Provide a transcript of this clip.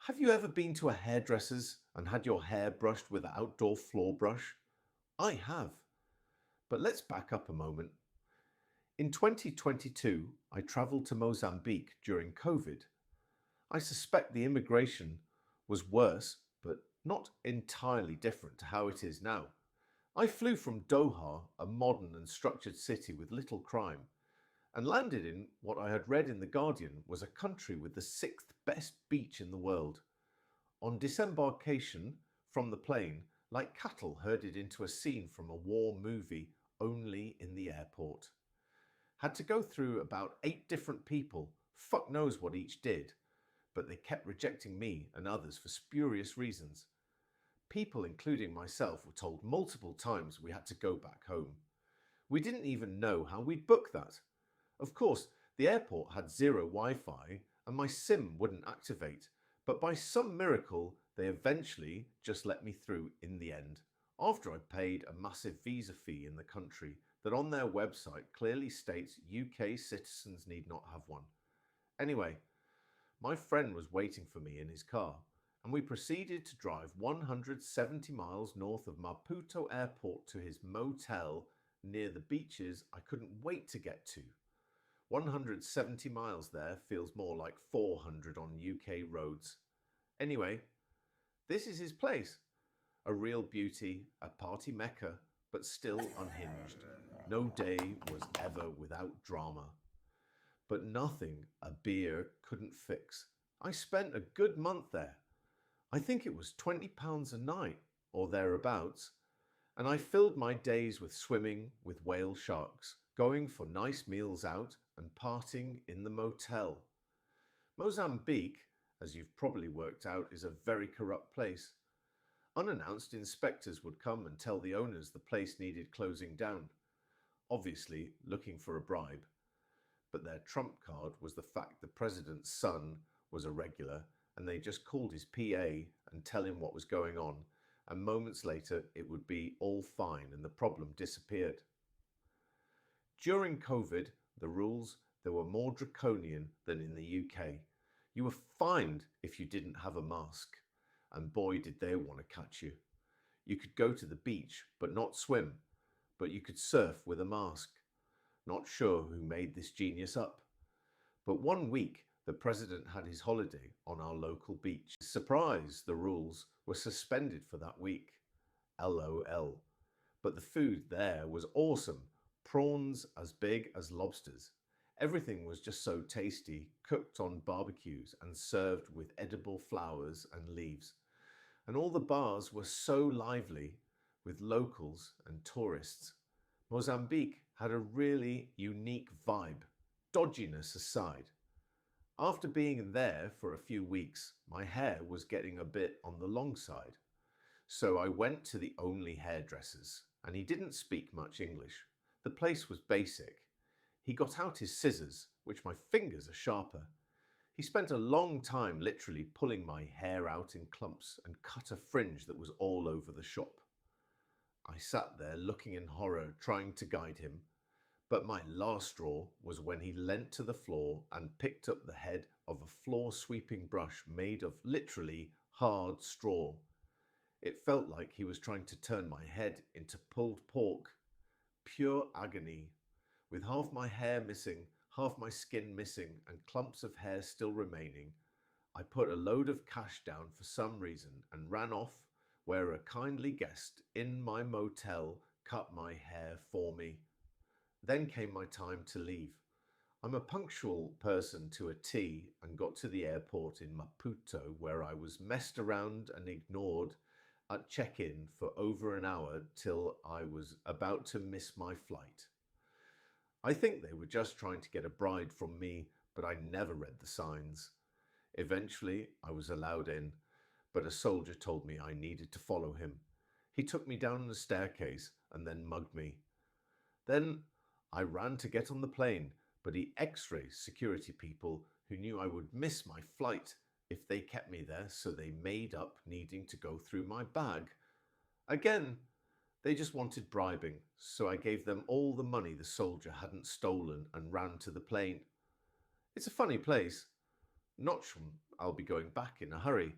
Have you ever been to a hairdresser's and had your hair brushed with an outdoor floor brush? I have. But let's back up a moment. In 2022, I travelled to Mozambique during COVID. I suspect the immigration was worse, but not entirely different to how it is now. I flew from Doha, a modern and structured city with little crime, and landed in what I had read in The Guardian was a country with the sixth best beach in the world. On disembarkation from the plane, like cattle herded into a scene from a war movie, only in the airport. Had to go through about 8 different people, fuck knows what each did, but they kept rejecting me and others for spurious reasons. People, including myself, were told multiple times we had to go back home. We didn't even know how we'd book that. Of course, the airport had zero Wi-Fi and my SIM wouldn't activate, but by some miracle, they eventually just let me through in the end, after I paid a massive visa fee in the country that on their website clearly states UK citizens need not have one. Anyway, my friend was waiting for me in his car, and we proceeded to drive 170 miles north of Maputo airport to his motel near the beaches I couldn't wait to get to. 170 miles there feels more like 400 on UK roads. Anyway, this is his place. A real beauty, a party mecca, but still unhinged. No day was ever without drama. But nothing a beer couldn't fix. I spent a good month there. I think it was £20 a night or thereabouts, and I filled my days with swimming with whale sharks, going for nice meals out and partying in the motel. Mozambique, as you've probably worked out, is a very corrupt place. Unannounced, inspectors would come and tell the owners the place needed closing down, obviously looking for a bribe. But their trump card was the fact the president's son was a regular, and they just called his PA and tell him what was going on, and moments later it would be all fine and the problem disappeared. During COVID, the rules there were more draconian than in the UK. You were fined if you didn't have a mask, and boy did they want to catch you. You could go to the beach but not swim, but you could surf with a mask. Not sure who made this genius up. But one week, the president had his holiday on our local beach. Surprise, the rules were suspended for that week. LOL. But the food there was awesome. Prawns as big as lobsters. Everything was just so tasty, cooked on barbecues and served with edible flowers and leaves. And all the bars were so lively with locals and tourists. Mozambique had a really unique vibe, dodginess aside. After being there for a few weeks, my hair was getting a bit on the long side. So I went to the only hairdresser's, and he didn't speak much English. The place was basic. He got out his scissors, which my fingers are sharper. He spent a long time literally pulling my hair out in clumps and cut a fringe that was all over the shop. I sat there looking in horror, trying to guide him, but my last straw was when he leant to the floor and picked up the head of a floor-sweeping brush made of literally hard straw. It felt like he was trying to turn my head into pulled pork. Pure agony. With half my hair missing, half my skin missing, and clumps of hair still remaining, I put a load of cash down for some reason and ran off where a kindly guest in my motel cut my hair for me. Then came my time to leave. I'm a punctual person to a T and got to the airport in Maputo where I was messed around and ignored at check-in for over an hour till I was about to miss my flight. I think they were just trying to get a bride from me, but I never read the signs. Eventually, I was allowed in, but a soldier told me I needed to follow him. He took me down the staircase and then mugged me. Then I ran to get on the plane, but he x-ray security people who knew I would miss my flight if they kept me there, so they made up needing to go through my bag. Again, they just wanted bribing, so I gave them all the money the soldier hadn't stolen and ran to the plane. It's a funny place. Not sure I'll be going back in a hurry.